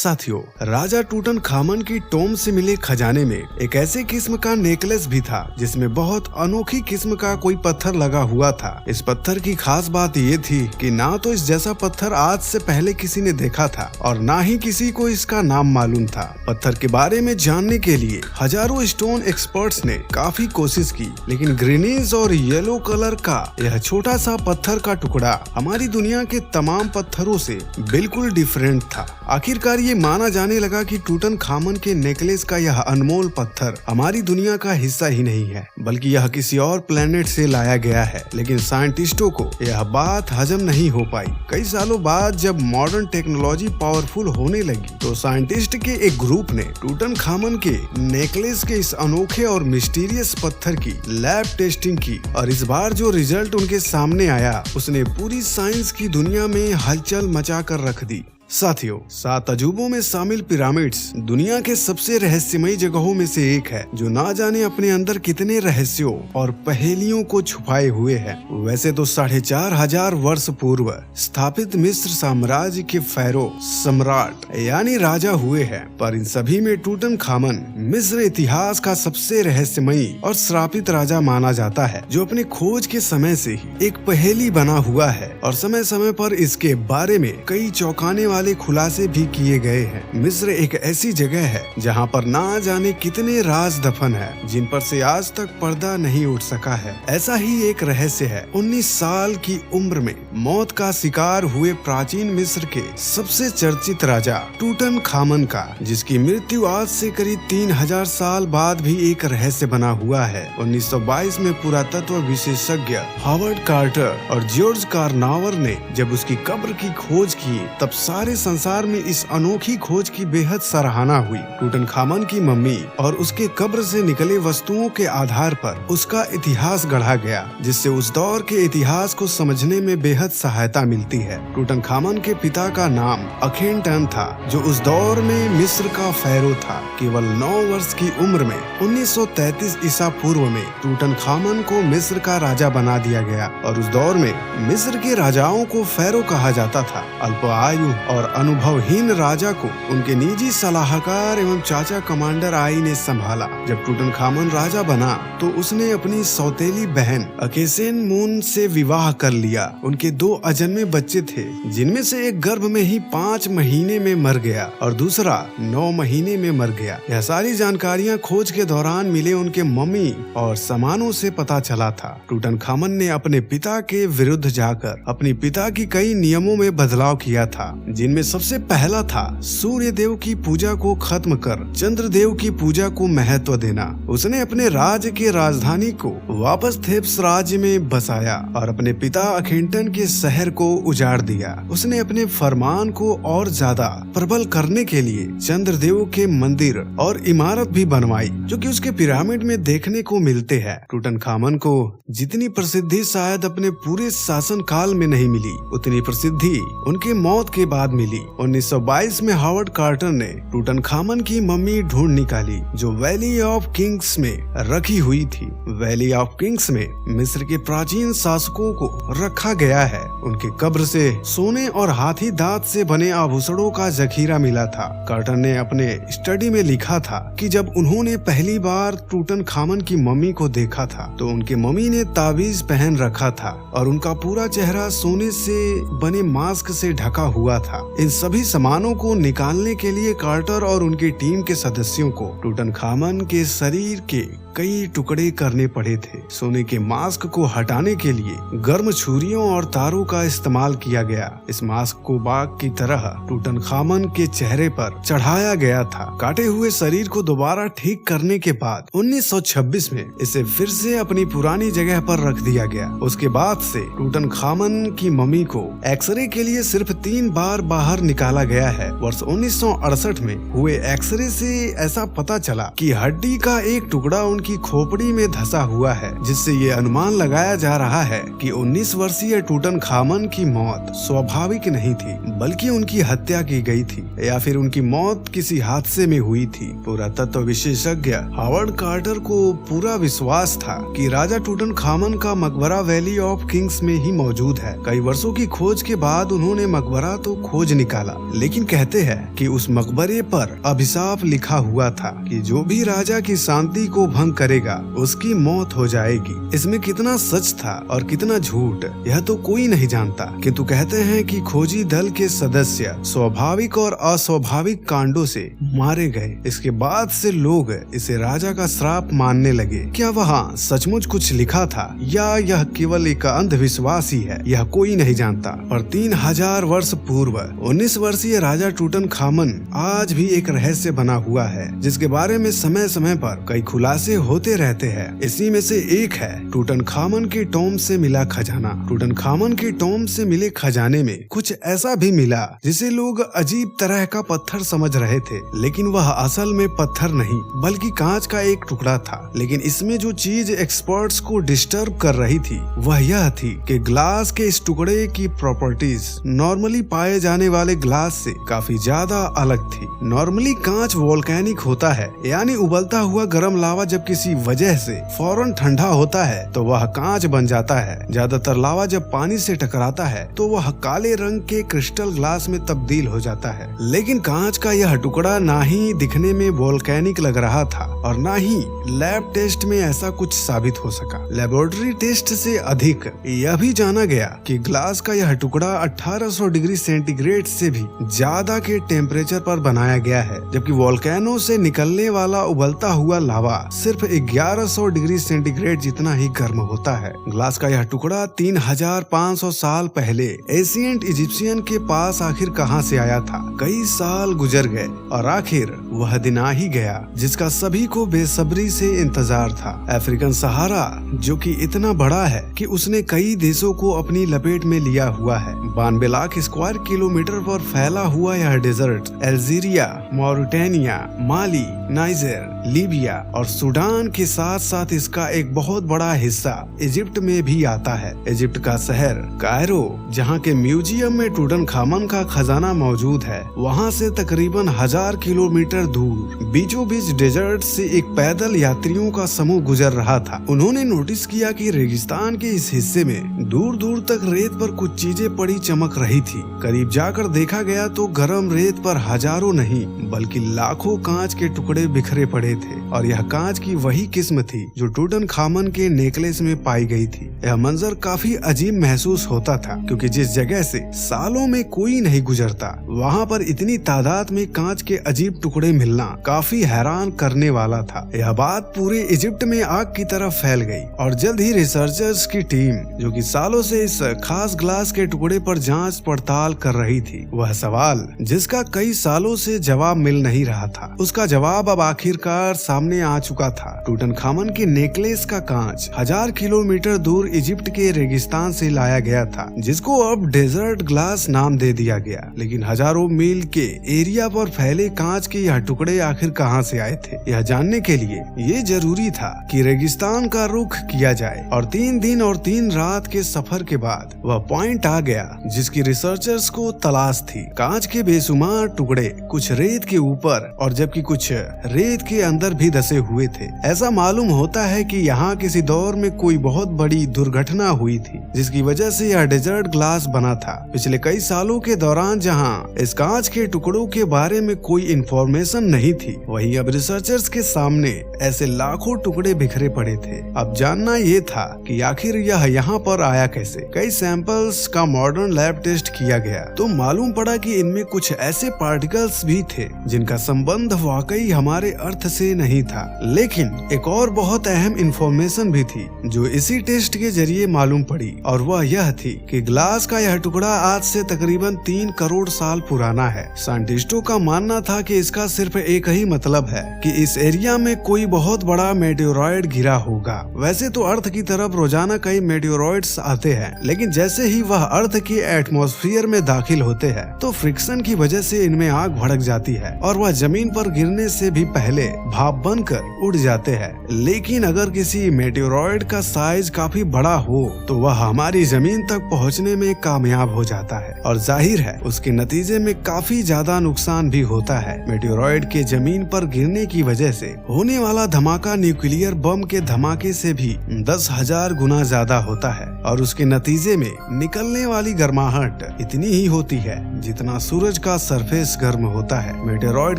साथियों, राजा टूटनखामन की टोम से मिले खजाने में एक ऐसे किस्म का नेकलेस भी था जिसमें बहुत अनोखी किस्म का कोई पत्थर लगा हुआ था। इस पत्थर की खास बात ये थी कि ना तो इस जैसा पत्थर आज से पहले किसी ने देखा था और ना ही किसी को इसका नाम मालूम था। पत्थर के बारे में जानने के लिए हजारों स्टोन एक्सपर्ट्स ने काफी कोशिश की, लेकिन ग्रीनीज और येलो कलर का यह छोटा सा पत्थर का टुकड़ा हमारी दुनिया के तमाम पत्थरों से बिल्कुल डिफरेंट था। आखिरकार ये माना जाने लगा कि टूटनखामन के नेकलेस का यह अनमोल पत्थर हमारी दुनिया का हिस्सा ही नहीं है, बल्कि यह किसी और प्लेनेट से लाया गया है। लेकिन साइंटिस्टों को यह बात हजम नहीं हो पाई। कई सालों बाद जब मॉडर्न टेक्नोलॉजी पावरफुल होने लगी तो साइंटिस्ट के एक ग्रुप ने टूटनखामन के नेकलेस के इस अनोखे और मिस्टीरियस पत्थर की लैब टेस्टिंग की, और इस बार जो रिजल्ट उनके सामने आया उसने पूरी साइंस की दुनिया में हलचल मचा कर रख दी। साथियों, 7 अजूबों में शामिल पिरामिड्स दुनिया के सबसे रहस्यमयी जगहों में से एक है, जो ना जाने अपने अंदर कितने रहस्यों और पहेलियों को छुपाए हुए है। वैसे तो 4500 वर्ष पूर्व स्थापित मिस्र साम्राज्य के फैरो सम्राट यानी राजा हुए हैं, पर इन सभी में टूटनखामन मिस्र इतिहास का सबसे रहस्यमयी और श्रापित राजा माना जाता है, जो अपने खोज के समय से ही एक पहेली बना हुआ है और समय समय पर इसके बारे में कई चौंकाने वाले खुलासे भी किए गए हैं। मिस्र एक ऐसी जगह है जहां पर ना जाने कितने राज दफन है, जिन पर से आज तक पर्दा नहीं उठ सका है। ऐसा ही एक रहस्य है 19 साल की उम्र में मौत का शिकार हुए प्राचीन मिस्र के सबसे चर्चित राजा टूटनखामन का, जिसकी मृत्यु आज से करीब 3000 साल बाद भी एक रहस्य बना हुआ है। 1922 में पुरातत्व विशेषज्ञ हावर्ड कार्टर और जॉर्ज कार्नावर ने जब उसकी कब्र की खोज की, तब सारे संसार में इस अनोखी खोज की बेहद सराहना हुई। टूटनखामन की मम्मी और उसके कब्र से निकले वस्तुओं के आधार पर उसका इतिहास गढ़ा गया, जिससे उस दौर के इतिहास को समझने में बेहद सहायता मिलती है। टूटनखामन के पिता का नाम अखेनटन था, जो उस दौर में मिस्र का फैरो था। केवल 9 वर्ष की उम्र में 1933 ईसा पूर्व में टूटनखामन को मिस्र का राजा बना दिया गया, और उस दौर में मिस्र के राजाओं को फैरो कहा जाता था। अल्प आयु और अनुभवहीन राजा को उनके निजी सलाहकार एवं चाचा कमांडर आई ने संभाला। जब टूटनखामन राजा बना तो उसने अपनी सौतेली बहन अखेसेनमून से विवाह कर लिया। उनके 2 अजन्मे बच्चे थे, जिनमें से एक गर्भ में ही 5 महीने में मर गया और दूसरा 9 महीने में मर गया। यह सारी जानकारियां खोज के दौरान मिले उनके मम्मी और सामानों से पता चला था। टूटनखामन ने अपने पिता के विरुद्ध जाकर अपने पिता की कई नियमों में बदलाव किया था, जिनमें सबसे पहला था सूर्य देव की पूजा को खत्म कर चंद्रदेव की पूजा को महत्व देना। उसने अपने राज्य की राजधानी को वापस थेब्स राज्य में बसाया और अपने पिता अखेनटन के शहर को उजाड़ दिया। उसने अपने फरमान को और ज्यादा प्रबल करने के लिए चंद्रदेव के मंदिर और इमारत भी बनवाई, जो कि उसके पिरामिड में देखने को मिलते हैं। टूटनखामन को जितनी प्रसिद्धि शायद अपने पूरे शासन काल में नहीं मिली, उतनी प्रसिद्धि उनके मौत के बाद मिली। 1922 में हावर्ड कार्टर ने टूटनखामन की मम्मी ढूंढ निकाली, जो वैली ऑफ किंग्स में रखी हुई थी। वैली ऑफ किंग्स में मिस्र के प्राचीन शासकों को रखा गया है। उनके कब्र से सोने और हाथी दांत से बने आभूषणों का जखीरा मिला था। कार्टर ने अपने स्टडी में लिखा था कि जब उन्होंने पहली बार टूटनखामन की मम्मी को देखा था तो उनके मम्मी ने ताबीज पहन रखा था और उनका पूरा चेहरा सोने से बने मास्क से ढका हुआ था। इन सभी सामानों को निकालने के लिए कार्टर और उनकी टीम के सदस्यों को टूटनखामन के शरीर के कई टुकड़े करने पड़े थे। सोने के मास्क को हटाने के लिए गर्म छुरियों और तारों का इस्तेमाल किया गया। इस मास्क को बाघ की तरह टूटनखामन के चेहरे पर चढ़ाया गया था। काटे हुए शरीर को दोबारा ठीक करने के बाद 1926 में इसे फिर से अपनी पुरानी जगह पर रख दिया गया। उसके बाद से टूटनखामन की मम्मी को एक्सरे के लिए सिर्फ 3 बार बाहर निकाला गया है। वर्ष 1968 में हुए एक्सरे से ऐसा पता चला कि हड्डी का एक टुकड़ा की खोपड़ी में धंसा हुआ है, जिससे ये अनुमान लगाया जा रहा है कि 19 वर्षीय टूटनखामन की मौत स्वाभाविक नहीं थी, बल्कि उनकी हत्या की गई थी या फिर उनकी मौत किसी हादसे में हुई थी। पुरातत्व विशेषज्ञ हावर्ड कार्टर को पूरा विश्वास था कि राजा टूटनखामन का मकबरा वैली ऑफ किंग्स में ही मौजूद है। कई वर्षों की खोज के बाद उन्होंने मकबरा तो खोज निकाला, लेकिन कहते हैं कि उस मकबरे पर अभिशाप लिखा हुआ था कि जो भी राजा की शांति को भंग करेगा उसकी मौत हो जाएगी। इसमें कितना सच था और कितना झूठ यह तो कोई नहीं जानता, किंतु कहते हैं कि खोजी दल के सदस्य स्वाभाविक और अस्वाभाविक कांडों से मारे गए। इसके बाद से लोग इसे राजा का श्राप मानने लगे। क्या वहाँ सचमुच कुछ लिखा था या यह केवल एक अंधविश्वास ही है, यह कोई नहीं जानता। पर 3000 वर्ष पूर्व 19 वर्षीय राजा टूटनखामन आज भी एक रहस्य बना हुआ है, जिसके बारे में समय समय पर कई खुलासे होते रहते हैं। इसी में से एक है टूटनखामन के टॉम से मिला खजाना। टूटनखामन के टॉम से मिले खजाने में कुछ ऐसा भी मिला जिसे लोग अजीब तरह का पत्थर समझ रहे थे, लेकिन वह असल में पत्थर नहीं बल्कि कांच का एक टुकड़ा था। लेकिन इसमें जो चीज एक्सपर्ट्स को डिस्टर्ब कर रही थी वह यह थी कि ग्लास के इस टुकड़े की प्रॉपर्टीज नॉर्मली पाए जाने वाले ग्लास से काफी ज्यादा अलग थी। नॉर्मली कांच वोल्केनिक होता है, यानी उबलता हुआ गर्म लावा जब किसी वजह से फौरन ठंडा होता है तो वह कांच बन जाता है। ज्यादातर लावा जब पानी से टकराता है तो वह काले रंग के क्रिस्टल ग्लास में तब्दील हो जाता है। लेकिन कांच का यह टुकड़ा ना ही दिखने में वोल्केनिक लग रहा था और ना ही लैब टेस्ट में ऐसा कुछ साबित हो सका। लेबोरेटरी टेस्ट से अधिक यह भी जाना गया कि ग्लास का यह टुकड़ा 1800 डिग्री सेंटीग्रेड से भी ज्यादा के टेम्परेचर पर बनाया गया है, जबकि वोल्केनो से निकलने वाला उबलता हुआ लावा सिर्फ 1100 डिग्री सेंटीग्रेड जितना ही गर्म होता है। ग्लास का यह टुकड़ा 3500 साल पहले एशियंट इजिप्शियन के पास आखिर कहां से आया था। कई साल गुजर गए और आखिर वह दिन आ ही गया जिसका सभी को बेसब्री से इंतजार था। अफ्रीकन सहारा, जो कि इतना बड़ा है कि उसने कई देशों को अपनी लपेट में लिया हुआ है। 92 लाख स्क्वायर किलोमीटर पर फैला हुआ यह डेजर्ट अल्जीरिया, मॉरिटानिया, माली, नाइजर, लीबिया और सूडान के साथ साथ इसका एक बहुत बड़ा हिस्सा इजिप्ट में भी आता है। इजिप्ट का शहर कायरो, जहाँ के म्यूजियम में टूटनखामन का खजाना मौजूद है, वहाँ से तकरीबन 1000 किलोमीटर दूर बीचों बीच डेजर्ट से एक पैदल यात्रियों का समूह गुजर रहा था। उन्होंने नोटिस किया कि रेगिस्तान के इस हिस्से में दूर दूर तक रेत पर कुछ चीजें पड़ी चमक रही थी। करीब जाकर देखा गया तो गर्म रेत पर हजारों नहीं बल्कि लाखों कांच के टुकड़े बिखरे पड़े थे और यह कांच की वही किस्म थी जो टूटनखामन के नेकलेस में पाई गई थी। यह मंजर काफी अजीब महसूस होता था क्योंकि जिस जगह से सालों में कोई नहीं गुजरता, वहाँ पर इतनी तादाद में कांच के अजीब टुकड़े मिलना काफी हैरान करने वाला था। यह बात पूरे इजिप्ट में आग की तरह फैल गई और जल्द ही रिसर्चर्स की टीम, जो कि सालों से इस खास ग्लास के टुकड़े पर जांच पड़ताल कर रही थी, वह सवाल जिसका कई सालों से जवाब मिल नहीं रहा था, उसका जवाब अब आखिरकार सामने आ चुका था। टूटनखामन के नेकलेस का कांच 1000 किलोमीटर दूर इजिप्ट के रेगिस्तान से लाया गया था, जिसको अब डेजर्ट ग्लास नाम दे दिया गया। लेकिन हजारों मील के एरिया पर फैले कांच के यह टुकड़े आखिर कहां से आए थे, यह जानने के लिए ये जरूरी था कि रेगिस्तान का रुख किया जाए। और 3 दिन और 3 रात के सफर के बाद वह पॉइंट आ गया जिसकी रिसर्चर्स को तलाश थी। कांच के बेशुमार टुकड़े कुछ रेत के ऊपर और जबकि कुछ रेत के अंदर भी धसे हुए थे। ऐसा मालूम होता है कि यहाँ किसी दौर में कोई बहुत बड़ी दुर्घटना हुई थी जिसकी वजह से यह डेजर्ट ग्लास बना था। पिछले कई सालों के दौरान जहाँ इस कांच के टुकड़ों के बारे में कोई इंफॉर्मेशन नहीं थी, वहीं अब रिसर्चर्स के सामने ऐसे लाखों टुकड़े बिखरे पड़े थे। अब जानना ये था कि आखिर यह यहाँ पर आया कैसे। कई सैंपल्स का मॉडर्न लैब टेस्ट किया गया तो मालूम पड़ा कि इनमें कुछ ऐसे पार्टिकल्स भी थे जिनका संबंध वाकई हमारे अर्थ से नहीं था। लेकिन एक और बहुत अहम इंफॉर्मेशन भी थी जो इसी टेस्ट के जरिए मालूम पड़ी, और वह यह थी कि ग्लास का यह टुकड़ा आज से तकरीबन 3 करोड़ साल पुराना है। साइंटिस्टों का मानना था कि इसका सिर्फ एक ही मतलब है कि इस एरिया में कोई बहुत बड़ा मेटेओरॉइड गिरा होगा। वैसे तो अर्थ की तरफ रोजाना कई मेटेओरॉइड्स आते हैं, लेकिन जैसे ही वह अर्थ के एटमॉस्फेयर में दाखिल होते हैं तो फ्रिक्शन की वजह से इनमें आग भड़क जाती है और वह जमीन पर गिरने से भी पहले भाप बनकर उड़ जाते हैं, लेकिन अगर किसी मेटेओरॉइड का साइज काफी बड़ा हो तो वह हमारी जमीन तक पहुंचने में कामयाब हो जाता है और जाहिर है उसके नतीजे में काफी ज्यादा नुकसान भी होता है। मेटेओरॉइड के जमीन पर गिरने की वजह से होने वाला धमाका न्यूक्लियर बम के धमाके से भी 10,000 गुना ज्यादा होता है और उसके नतीजे में निकलने वाली गर्माहट इतनी ही होती है जितना सूरज का सरफेस गर्म होता है। मेटेओरॉइड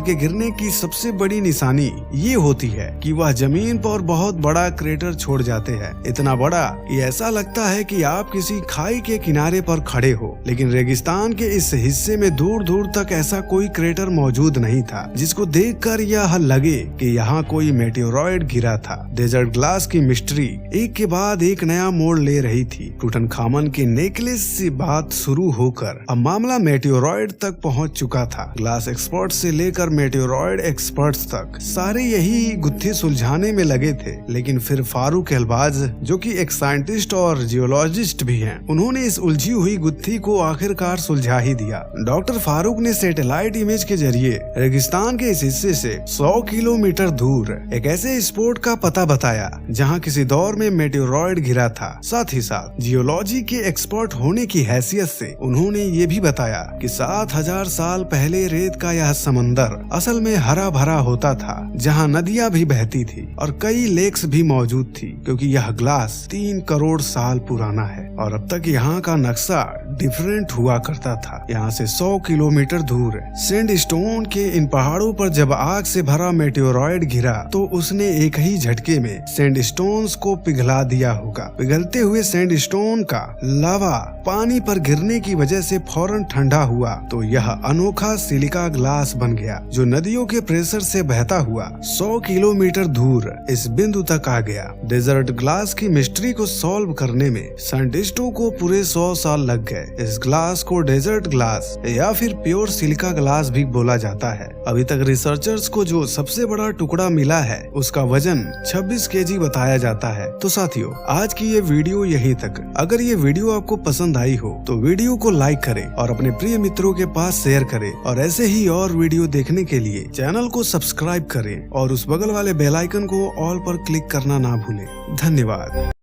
के गिरने की सबसे बड़ी निशानी ये होती है कि वह जमीन पर बहुत बड़ा क्रेटर छोड़ जाते हैं, इतना बड़ा कि ऐसा लगता है कि आप किसी खाई के किनारे पर खड़े हो। लेकिन रेगिस्तान के इस हिस्से में दूर दूर तक ऐसा कोई क्रेटर मौजूद नहीं था जिसको देखकर यह लगे कि यहाँ कोई मेटेओरॉइड गिरा था। डेजर्ट ग्लास की मिस्ट्री एक के बाद एक नया मोड़ ले रही थी। टूटनखामन के नेकलेस से बात शुरू होकर अब मामला मेटेओरॉइड तक पहुंच चुका था। ग्लास एक्सपर्ट से लेकर मेटेओरॉइड एक्सपर्ट्स तक सारे यही गुत्थी सुलझाने में लगे थे, लेकिन फिर फारूक एल्बाज जो कि एक साइंटिस्ट और जियोलॉजिस्ट भी हैं, उन्होंने इस उलझी हुई गुत्थी को आखिरकार सुलझा ही दिया। डॉक्टर फारूक ने सैटेलाइट इमेज के जरिए रेगिस्तान के इस हिस्से से 100 किलोमीटर दूर एक ऐसे स्पॉट का पता बताया जहां किसी दौर में मेटेओरॉइड गिरा था। साथ ही साथ जियोलॉजी के एक्सपर्ट होने की हैसियत से उन्होंने ये भी बताया कि 7,000 साल पहले रेत का यह समंदर असल में हरा भरा होता था, जहां नदियां भी बहती थी और कई लेक्स भी मौजूद थी, क्योंकि यह ग्लास 3 करोड़ साल पुराना है और अब तक यहाँ का नक्शा डिफरेंट हुआ करता था। यहाँ से 100 किलोमीटर दूर सैंडस्टोन के इन पहाड़ों पर जब आग से भरा मेटेओरॉइड गिरा तो उसने एक ही झटके में सैंडस्टोन्स को पिघला दिया होगा। पिघलते हुए सैंडस्टोन का लावा पानी पर गिरने की वजह से फौरन ठंडा हुआ तो यह अनोखा सिलिका ग्लास बन गया, जो नदियों के प्रेशर से बहता हुआ 100 किलोमीटर दूर इस बिंदु तक आ गया। डेजर्ट ग्लास की मिस्ट्री को सॉल्व करने में साइंटिस्टों को पूरे 100 साल लग गए। इस ग्लास को डेजर्ट ग्लास या फिर प्योर सिलिका ग्लास भी बोला जाता है। अभी तक रिसर्चर्स को जो सबसे बड़ा टुकड़ा मिला है उसका वजन 26 केजी बताया जाता है। तो साथियों, आज की ये वीडियो यहीं तक। अगर ये वीडियो आपको पसंद आई हो तो वीडियो को लाइक करें और अपने प्रिय मित्रों के पास शेयर करें और ऐसे ही और वीडियो देखने के लिए चैनल को सब्सक्राइब करें और उस बगल वाले बेल आइकन को ऑल पर क्लिक करना ना भूलें। धन्यवाद।